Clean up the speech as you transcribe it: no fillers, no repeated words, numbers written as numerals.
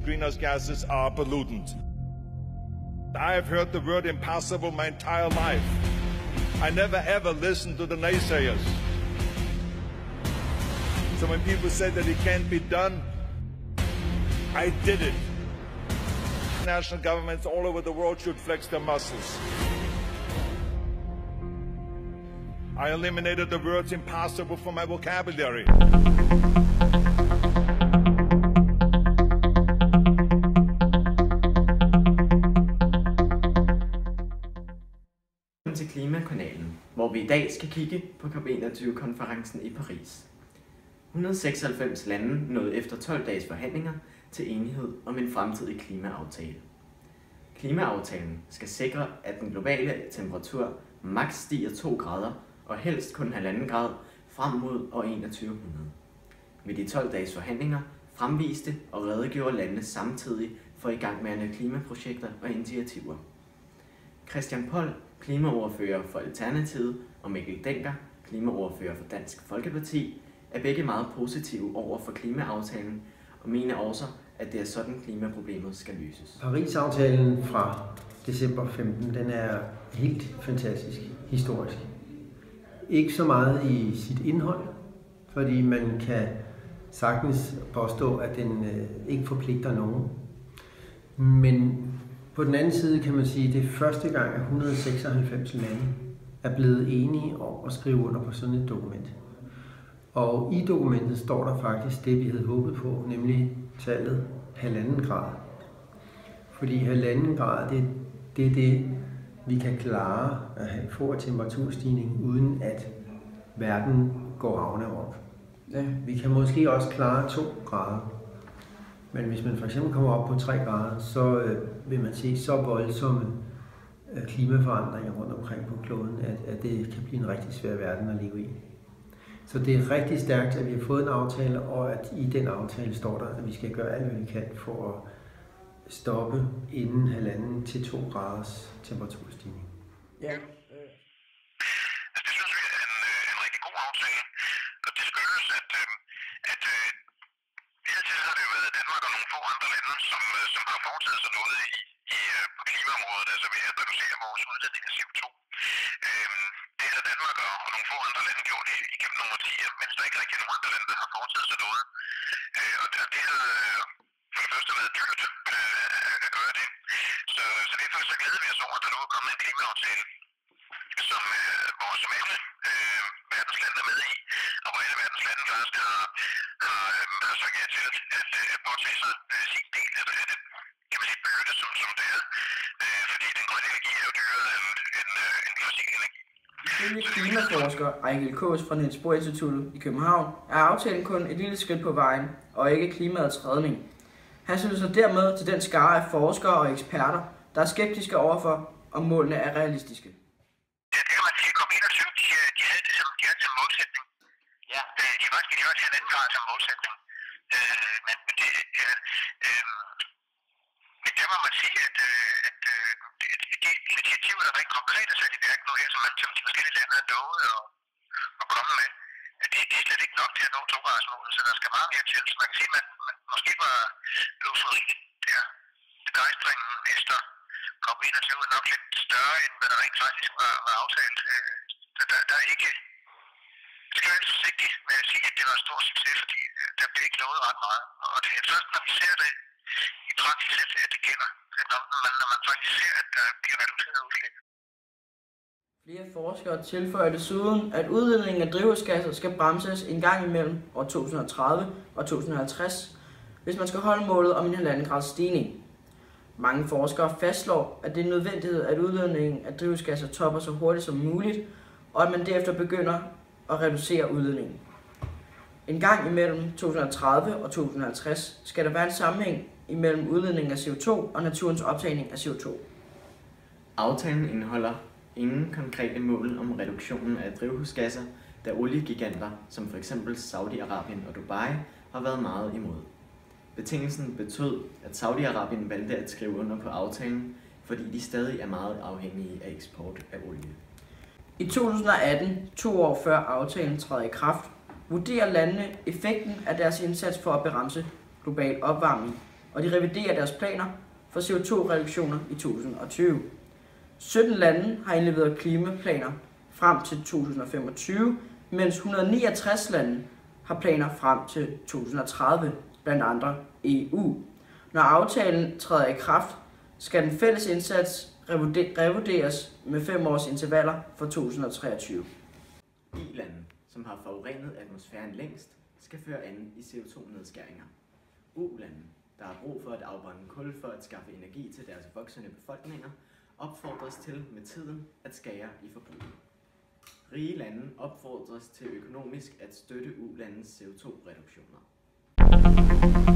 greenhouse gases are a pollutant. I have heard the word impossible my entire life. I never ever listened to the naysayers. So when people say that it can't be done, I did it. National governments all over the world should flex their muscles. I eliminated the words impossible from my vocabulary. Til Klimakanalen, hvor vi i dag skal kigge på COP21-konferencen i Paris. 196 lande nåede efter 12 dages forhandlinger til enighed om en fremtidig klimaaftale. Klimaaftalen skal sikre, at den globale temperatur maks stiger 2 grader og helst kun 1,5 grad frem mod år 2100. Ved de 12 dages forhandlinger fremviste og redegjorde landene samtidig for igangværende klimaprojekter og initiativer. Christian Poll, klimaordfører for Alternativet, og Mikkel Dencker, klimaordfører for Dansk Folkeparti, er begge meget positive over for klimaaftalen og mener også, at det er sådan klimaproblemet skal løses. Paris-aftalen fra december 15, den er helt fantastisk, historisk. Ikke så meget i sit indhold, fordi man kan sagtens påstå, at den ikke forpligter nogen. Men på den anden side kan man sige, at det er første gang, at 196 lande er blevet enige om at skrive under på sådan et dokument. Og i dokumentet står der faktisk det, vi havde håbet på, nemlig tallet 1,5 grad. Fordi 1,5 grad, det er det, vi kan klare at få en temperaturstigning, uden at verden går ravne op. Ja. Vi kan måske også klare 2 grader. Men hvis man for eksempel kommer op på 3 grader, så vil man se så voldsomme klimaforandringer rundt omkring på kloden, at det kan blive en rigtig svær verden at leve i. Så det er rigtig stærkt, at vi har fået en aftale, og at i den aftale står der, at vi skal gøre alt, hvad vi kan for at stoppe inden 1,5 til 2 graders temperaturstigning. Ja. Det synes vi er en rigtig god aftale, og det skyldes, at hidtil har det jo været Danmark og nogle få andre lande, som har foretaget sig noget på klimaområdet, altså ved at reducere vores udledning af CO2. Det har Danmark og nogle få andre lande gjort igennem nogle årtier, mens der ikke rigtig er nogen andre lande, der har foretaget sig noget. Og det har for det første været dyrt at gøre det. Så derfor så glæder vi os over, at der nu er kommet en klimaaftale, som alle verdens lande er med i, og hvor alle verdens lande først har sagt ja til at påtage sig sin del af det, kan man sige, byrde, som det er. Fordi den grønne energi er jo dyrere end fossil energi. Ifølge klimaforsker Ejgil Kaas fra Niels Bohr Instituttet i København er aftalen kun et lille skridt på vejen, og ikke klimaets redning. Han slutter sig dermed til den skare af forskere og eksperter, der er skeptiske overfor, om målene er realistiske. Det kan man sige, COP21, de havde det som målsætning. Ja. De var til 1,5 grad som målsætning. Men der må man sige, at de initiativer, der rent konkret er sat i værk nu her, som de forskellige lande har lovet at komme med, det er slet ikke nok til at nå 2-gradersmålet, så der skal meget mere til. Så man kan sige, at man måske var euforien der. Begejstringen efter COP21 er nok lidt større, end hvad der rent faktisk var aftalt. Der er ikke... Jeg skal være forsigtig med at sige, at det var en stor succes, fordi der blev ikke lovet ret meget. Og det er først, når vi ser det i praksis, at det gælder. Når man faktisk ser, at der bliver reduceret udslip. Flere forskere tilføjer desuden, at udledningen af drivhusgasser skal bremses en gang imellem år 2030 og 2050, hvis man skal holde målet om en 1,5 grads stigning. Mange forskere fastslår, at det er en nødvendighed, at udledningen af drivhusgasser topper så hurtigt som muligt, og at man derefter begynder at reducere udledningen. En gang imellem 2030 og 2050 skal der være en sammenhæng imellem udledningen af CO2 og naturens optagning af CO2. Aftalen indeholder ingen konkrete mål om reduktionen af drivhusgasser, da oliegiganter som f.eks. Saudi-Arabien og Dubai har været meget imod. Betingelsen betød, at Saudi-Arabien valgte at skrive under på aftalen, fordi de stadig er meget afhængige af eksport af olie. I 2018, 2 år før aftalen træder i kraft, vurderer landene effekten af deres indsats for at begrænse global opvarmning og de reviderer deres planer for CO2-reduktioner i 2020. 17 lande har indleveret klimaplaner frem til 2025, mens 169 lande har planer frem til 2030, blandt andre EU. Når aftalen træder i kraft, skal den fælles indsats revurderes med 5 års intervaller for 2023. I-lande, som har forurenet atmosfæren længst, skal føre an i CO2-nedskæringer. U-lande, der har brug for at afbrænde kul for at skaffe energi til deres voksende befolkninger, opfordres til med tiden at skære i forbruget. Rige lande opfordres til økonomisk at støtte U-landets CO2-reduktioner.